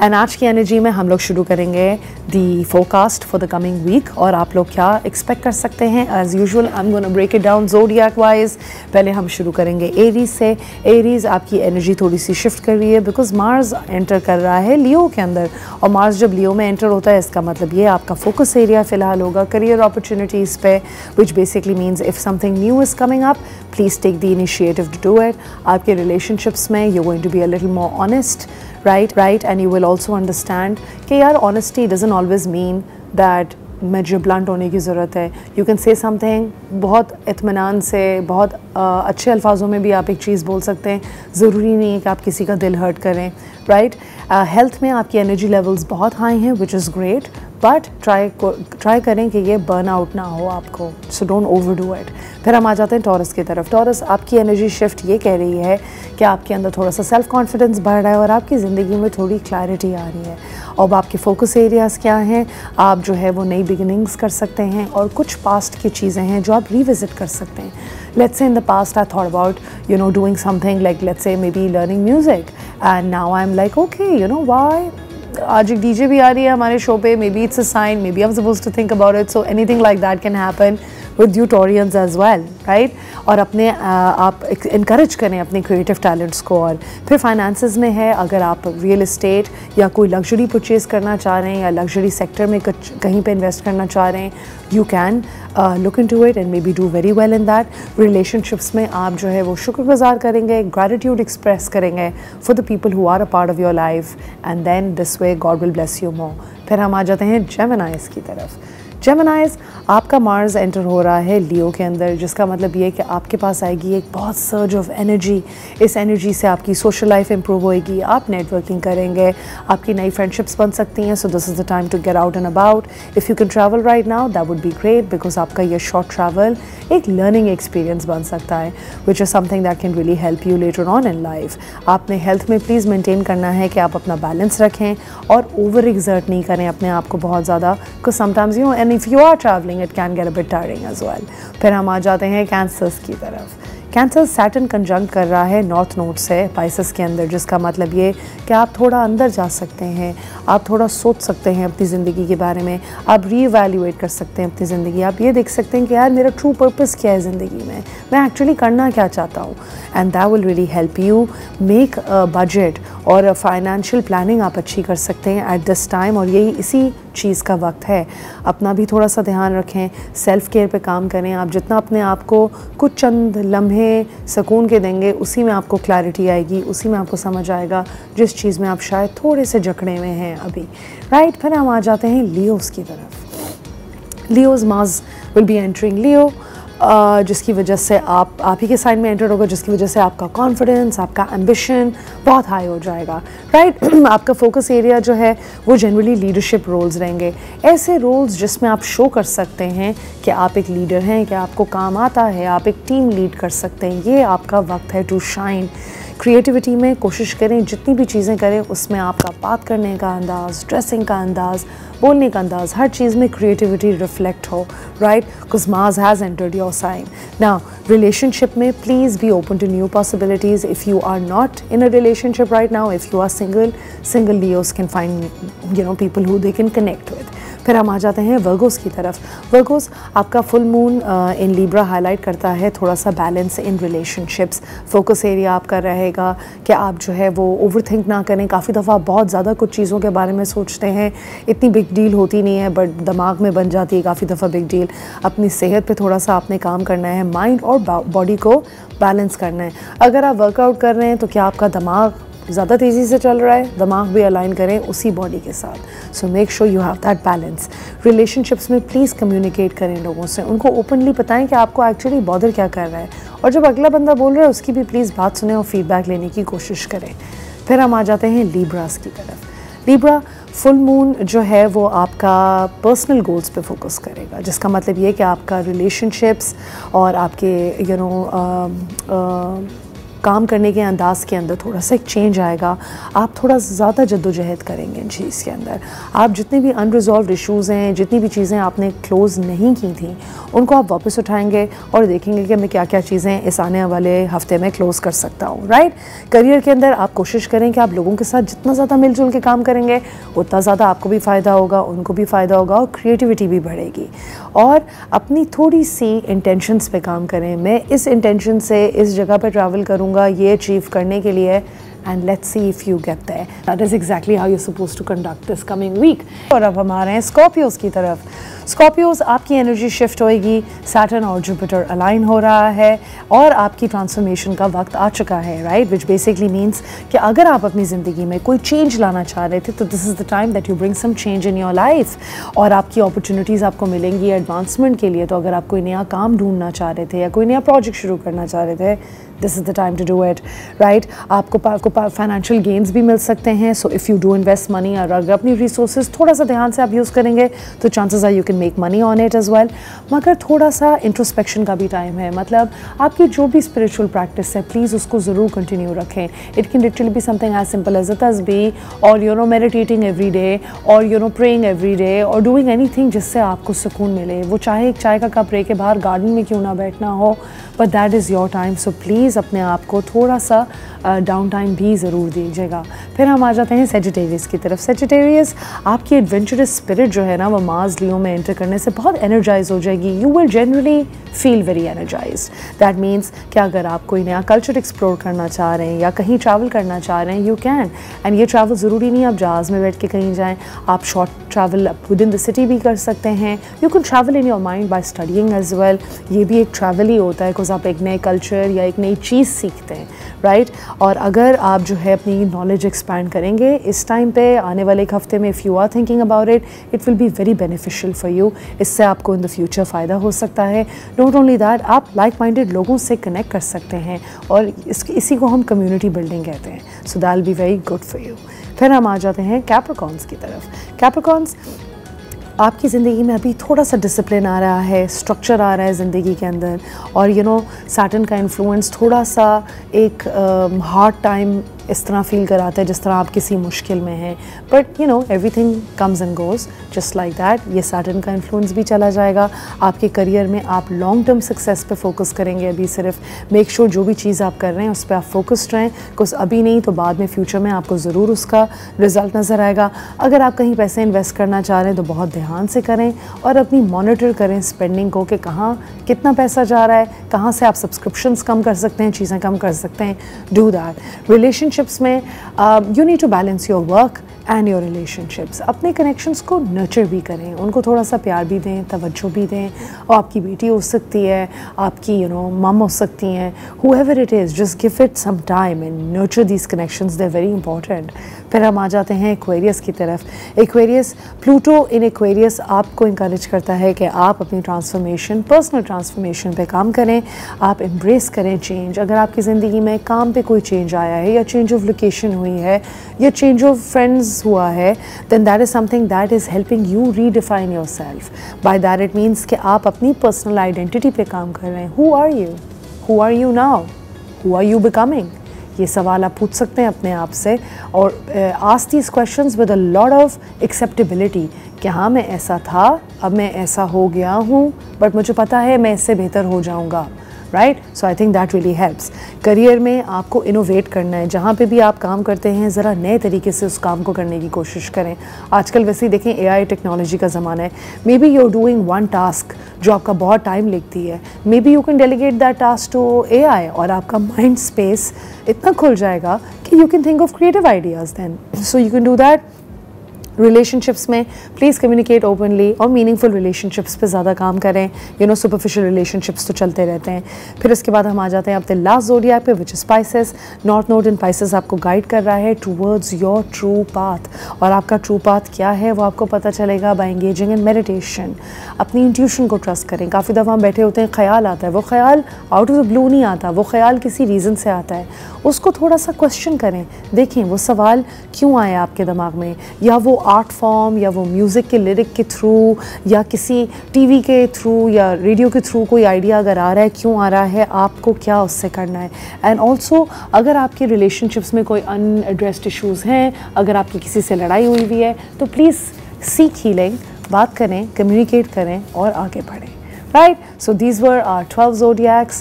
And आज की energy में हम लोग शुरू करेंगे the forecast for the coming week और आप लोग क्या एक्सपेक्ट कर सकते हैं। As usual I am gonna break it down zodiac wise. पहले हम शुरू करेंगे एरीज से। एरीज आपकी एनर्जी थोड़ी सी शिफ्ट कर रही है बिकॉज मार्स एंटर कर रहा है लियो के अंदर, और मार्स जब लियो में एंटर होता है इसका मतलब ये आपका फोकस एरिया फिलहाल होगा करियर अपॉर्चुनिटीज़ पे, which basically means if something new is coming up please take the initiative to do it. आपके रिलेशनशिप्स में you going to be a little more honest, right, and you will also understand कि यार honesty doesn't always mean that मुझे blunt होने की ज़रूरत है। You can say something बहुत इत्मीनान से, बहुत अच्छे अल्फाजों में भी आप एक चीज़ बोल सकते हैं, ज़रूरी नहीं है कि आप किसी का दिल हर्ट करें, राइट। हेल्थ में आपकी एनर्जी लेवल्स बहुत हाई हैं which is great, but try करें कि ये बर्न आउट ना हो आपको, so don't over do it. फिर हम आ जाते हैं टॉरस की तरफ। टॉरस आपकी एनर्जी शिफ्ट ये कह रही है कि आपके अंदर थोड़ा सा सेल्फ कॉन्फिडेंस बढ़ रहा है और आपकी ज़िंदगी में थोड़ी क्लैरिटी आ रही है। अब आपके फोकस एरियाज़ क्या हैं, आप जो है वो नई बिगिनिंग्स कर सकते हैं और कुछ पास्ट की चीज़ें हैं जो आप रिविज़िट कर सकते हैं। Let's say in the past I thought about, you know, doing something like, let's say maybe learning music, and now I'm like, okay, you know, why? आज एक डीजे भी आ रही है हमारे शो पे, maybe it's a sign, maybe I am suppose to think about it, so anything like that can happen with you Taureans as well, right. और अपने आप इनकरेज करें अपने क्रिएटिव टैलेंट्स को। और फिर फाइनेंसेस में है, अगर आप रियल इस्टेट या कोई लग्जरी परचेज़ करना चाह रहे हैं या लग्जरी सेक्टर में कहीं पे इन्वेस्ट करना चाह रहे हैं, you can look into it and maybe do very well in that. Relationships में आप जो है वो शुक्रगुजार करेंगे, ग्रैटिट्यूड एक्सप्रेस करेंगे for the people who are a part of your life, and then this way God will bless you more. फिर हम आ जाते हैं जेमिनाइज की तरफ। जेमिनाइज आपका मार्स एंटर हो रहा है लियो के अंदर, जिसका मतलब ये है कि आपके पास आएगी एक बहुत सर्ज ऑफ एनर्जी। इस एनर्जी से आपकी सोशल लाइफ इंप्रूव होएगी, आप नेटवर्किंग करेंगे, आपकी नई फ्रेंडशिप्स बन सकती हैं। So this is the time to get out and about. If you can travel right now that would be great, because आपका ये शॉर्ट ट्रैवल एक लर्निंग एक्सपीरियंस बन सकता है which is something that can really help you later on in life. आपने health में please maintain करना है कि आप अपना बैलेंस रखें और ओवर एक्सर्ट नहीं करें अपने आप को बहुत ज़्यादा, because sometimes you know and if you are travelling it can get a bit tiring as well. फिर हम आ जाते हैं कैंसर्स की तरफ। कैंसर सैटर्न कंजंक्ट कर रहा है नॉर्थ नोड से पाइसेस के अंदर, जिसका मतलब ये कि आप थोड़ा अंदर जा सकते हैं, आप थोड़ा सोच सकते हैं अपनी ज़िंदगी के बारे में, आप रीवैल्यूएट कर सकते हैं अपनी ज़िंदगी। आप ये देख सकते हैं कि यार मेरा ट्रू पर्पस क्या है ज़िंदगी में, मैं एक्चुअली करना क्या चाहता हूँ, and that will really help you make a budget और फाइनेंशियल प्लानिंग आप अच्छी कर सकते हैं एट दिस टाइम। और यही इसी चीज़ का वक्त है। अपना भी थोड़ा सा ध्यान रखें, सेल्फ़ केयर पे काम करें। आप जितना अपने आप को कुछ चंद लम्हे सुकून के देंगे, उसी में आपको क्लैरिटी आएगी, उसी में आपको समझ आएगा जिस चीज़ में आप शायद थोड़े से जकड़े हुए हैं अभी, राइट। फिर हम आ जाते हैं लियोज़ की तरफ। Leos Mars will be entering लियो, जिसकी वजह से आप ही के साइड में एंटर होगा, जिसकी वजह से आपका कॉन्फिडेंस, आपका एम्बिशन बहुत हाई हो जाएगा, राइट। आपका फोकस एरिया जो है वो जनरली लीडरशिप रोल्स रहेंगे, ऐसे रोल्स जिसमें आप शो कर सकते हैं कि आप एक लीडर हैं, कि आपको काम आता है, आप एक टीम लीड कर सकते हैं। ये आपका वक्त है टू शाइन। क्रिएटिविटी में कोशिश करें, जितनी भी चीज़ें करें उसमें आपका बात करने का अंदाज़, ड्रेसिंग का अंदाज़, बोलने का अंदाज़, हर चीज़ में क्रिएटिविटी रिफ्लेक्ट हो, right, because Mars has entered your sign. Now relationship में please be open to new possibilities. If you are not in a relationship right now, if you are single Leos can find you know people who they can connect with. फिर हम आ जाते हैं Virgo's की तरफ। Virgo's आपका full moon in Libra highlight करता है थोड़ा सा balance in relationships. Focus area आपका रहेगा कि आप जो है वो ओवर थिंक ना करें। काफ़ी दफ़ा बहुत ज़्यादा कुछ चीज़ों के बारे में सोचते हैं, इतनी बिग डील होती नहीं है बट दिमाग में बन जाती है काफ़ी दफ़ा बिग डील। अपनी सेहत पे थोड़ा सा आपने काम करना है, माइंड और बॉडी को बैलेंस करना है। अगर आप वर्कआउट कर रहे हैं तो क्या आपका दिमाग ज़्यादा तेज़ी से चल रहा है, दिमाग भी अलाइन करें उसी बॉडी के साथ। So make sure you have that balance. Relationships में प्लीज़ कम्युनिकेट करें लोगों से, उनको ओपनली बताएं कि आपको एक्चुअली बॉदर क्या कर रहा है, और जब अगला बंदा बोल रहा है उसकी भी प्लीज़ बात सुने और फीडबैक लेने की कोशिश करें। फिर हम आ जाते हैं लीब्रास की तरफ। लीब्रा फुल मून जो है वो आपका पर्सनल गोल्स पे फोकस करेगा, जिसका मतलब ये कि आपका रिलेशनशिप्स और आपके काम करने के अंदाज के अंदर थोड़ा सा एक चेंज आएगा। आप थोड़ा ज़्यादा जद्दोजहद करेंगे इन चीज़ के अंदर। आप जितने भी अनरिजॉल्व इश्यूज़ हैं, जितनी भी चीज़ें आपने क्लोज़ नहीं की थी, उनको आप वापस उठाएंगे और देखेंगे कि मैं क्या क्या चीज़ें इस आने वाले हफ्ते में क्लोज़ कर सकता हूँ, राइट। करियर के अंदर आप कोशिश करें कि आप लोगों के साथ जितना ज़्यादा मिलजुल के काम करेंगे उतना ज़्यादा आपको भी फ़ायदा होगा, उनको भी फ़ायदा होगा और क्रिएटिविटी भी बढ़ेगी। और अपनी थोड़ी सी इंटेंशंस पे काम करें। मैं इस इंटेंशन से इस जगह पर ट्रैवल करूँगा ये अचीव करने के लिए, and let's see if you get there. That is exactly how you're supposed to conduct this coming week. और अब हम आ रहे हैं स्कॉर्पियोज़ की तरफ। स्कॉर्पियोज़, आपकी एनर्जी शिफ्ट होएगी, सैटर्न और जुपिटर अलाइन हो रहा है और आपकी ट्रांसफॉर्मेशन का वक्त आ चुका है, राइट, विच बेसिकली मीन्स कि अगर आप अपनी ज़िंदगी में कोई चेंज लाना चाह रहे थे तो this is the time that you bring some change in your life और आपकी अपॉर्चुनिटीज़ आपको मिलेंगी एडवांसमेंट के लिए। तो अगर आप कोई नया काम ढूंढना चाह रहे थे या कोई नया प्रोजेक्ट शुरू करना चाह रहे थे, this is the time to do it, right. आपको फाइनेंशियल गेंस भी मिल सकते हैं। So if you do invest money और अगर अपनी रिसोर्सेज थोड़ा सा ध्यान से आप यूज़ करेंगे तो chances are you can make money on it as well. मगर थोड़ा सा इंट्रोस्पेक्शन का भी टाइम है। मतलब आपकी जो भी स्पिरिचुअल प्रैक्टिस है प्लीज़ उसको ज़रूर कंटिन्यू रखें। It can literally be something as simple as a तस्बीह और मेडिटेटिंग एवरी डे और प्रेइंग एवरी डे और डूइंग एनीथिंग जिससे आपको सुकून मिले। वो चाहे एक चाय का कप रह के बाहर गार्डन में क्यों ना बैठना हो, but that is your time. So please अपने आप को थोड़ा सा डाउन टाइम भी ज़रूर दीजिएगा। फिर हम आ जाते हैं सेजिटेरियस की तरफ। सेजिटेरियस, आपकी एडवेंचरस स्पिरिट जो है ना वो मार्स लियो में एंटर करने से बहुत एनर्जाइज हो जाएगी। You will generally feel very energise. That means कि अगर आप कोई नया कल्चर एक्सप्लोर करना चाह रहे हैं या कहीं ट्रैवल करना चाह रहे हैं, यू कैन। एंड ये ट्रैवल ज़रूरी नहीं आप जहाज़ में बैठ के कहीं जाएँ, आप short travel within the city भी कर सकते हैं। You can travel in your mind by studying as well. ये भी एक ट्रैवल ही होता है बिकॉज आप एक नए कल्चर या एक नई चीज़ सीखते हैं, राइट। और अगर आप जो है अपनी नॉलेज एक्सपैंड करेंगे इस टाइम पे आने वाले एक हफ्ते में, if you are thinking about it, it will be very beneficial for you. इससे आपको इन द फ्यूचर फ़ायदा हो सकता है। नॉट ओनली दैट, आप लाइक माइंडेड लोगों से कनेक्ट कर सकते हैं और इसी को हम कम्युनिटी बिल्डिंग कहते हैं। So that will be very good for you. फिर हम आ जाते हैं कैप्रिकॉर्न्स की तरफ। कैप्रिकॉर्न्स, आपकी ज़िंदगी में अभी थोड़ा सा डिसिप्लिन आ रहा है, स्ट्रक्चर आ रहा है ज़िंदगी के अंदर और सैटर्न का इन्फ्लुएंस थोड़ा सा एक हार्ड टाइम इस तरह फील कराता है जिस तरह आप किसी मुश्किल में हैं। But everything comes and goes just like that. ये सैटर्न का इन्फ्लुएंस भी चला जाएगा। आपके करियर में आप लॉन्ग टर्म सक्सेस पे फोकस करेंगे। अभी सिर्फ मेक श्योर जो भी चीज़ आप कर रहे हैं उस पर आप फोकस्ड रहें, बिकॉज अभी नहीं तो बाद में फ्यूचर में आपको ज़रूर उसका रिज़ल्ट नज़र आएगा। अगर आप कहीं पैसे इन्वेस्ट करना चाह रहे हैं तो बहुत ध्यान से करें और अपनी मॉनिटर करें स्पेंडिंग को कि कहाँ कितना पैसा जा रहा है, कहाँ से आप सब्सक्रिप्शंस कम कर सकते हैं, चीज़ें कम कर सकते हैं। Do that. रिलेशनशिप्स में you need to balance your work and your relationships. अपने कनेक्शंस को नर्चर भी करें, उनको थोड़ा सा प्यार भी दें, तवज्जो भी दें। और आपकी बेटी हो सकती है, आपकी मम हो सकती हैं, whoever it is, just give it some time and nurture these connections, they're very important। फिर हम आ जाते हैं एक्वेरियस की तरफ। एक्वेरियस, प्लूटो इन एक्वेरियस आपको इंकरेज करता है कि आप अपनी ट्रांसफॉर्मेशन, पर्सनल ट्रांसफॉर्मेशन पे काम करें, आप एम्ब्रेस करें चेंज। अगर आपकी ज़िंदगी में काम पे कोई चेंज आया है या चेंज ऑफ लोकेशन हुई है या चेंज ऑफ फ्रेंड्स हुआ है, then that is something that is helping you redefine yourself. By that it means कि आप अपनी personal identity पे काम कर रहे हैं। Who are you? Who are you now? Who are you becoming? ये सवाल आप पूछ सकते हैं अपने आप से और ask these questions with a lot of acceptability कि हाँ मैं ऐसा था, अब मैं ऐसा हो गया हूँ, बट मुझे पता है मैं इससे बेहतर हो जाऊँगा। Right, so I think that really helps. Career में आपको इनोवेट करना है, जहाँ पे भी आप काम करते हैं ज़रा नए तरीके से उस काम को करने की कोशिश करें। आजकल वैसे ही देखें AI टेक्नोलॉजी का ज़माना है। Maybe you are doing one task जो आपका बहुत टाइम लेती है, maybe you can delegate that task to AI और आपका माइंड स्पेस इतना खुल जाएगा कि you can think of creative ideas then. So you can do that. Relationships में प्लीज़ कम्युनिकेट ओपनली और मीनिंगफुल रिलेशनशिप्स पे ज़्यादा काम करें। सुपरफिशियल रिलेशनशिप्स तो चलते रहते हैं। फिर उसके बाद हम आ जाते हैं अपने लास्ट ज़ोडिएक पे, which is Pisces. North node in Pisces आपको गाइड कर रहा है टूवर्ड्स योर ट्रू पाथ, और आपका ट्रू पाथ क्या है वो आपको पता चलेगा बाय एंगेजिंग इन मेडिटेशन। अपनी इंट्यूशन को ट्रस्ट करें। काफ़ी दफ़ा हम बैठे होते हैं, ख्याल आता है, वो ख्याल आउट ऑफ द ब्लू नहीं आता, वो ख्याल किसी रीज़न से आता है। उसको थोड़ा सा क्वेश्चन करें, देखें वो सवाल क्यों आया आपके दिमाग में, या वो आर्ट फॉर्म या वो म्यूज़िक के लिरिक के थ्रू या किसी टीवी के थ्रू या रेडियो के थ्रू कोई आइडिया अगर आ रहा है, क्यों आ रहा है, आपको क्या उससे करना है। एंड ऑल्सो अगर आपके रिलेशनशिप्स में कोई अनएड्रेस्ड इश्यूज़ हैं, अगर आपकी किसी से लड़ाई हुई हुई है, तो प्लीज़ सीक हीलिंग, बात करें, कम्युनिकेट करें और आगे बढ़ें। Right? So these were our 12 zodiacs.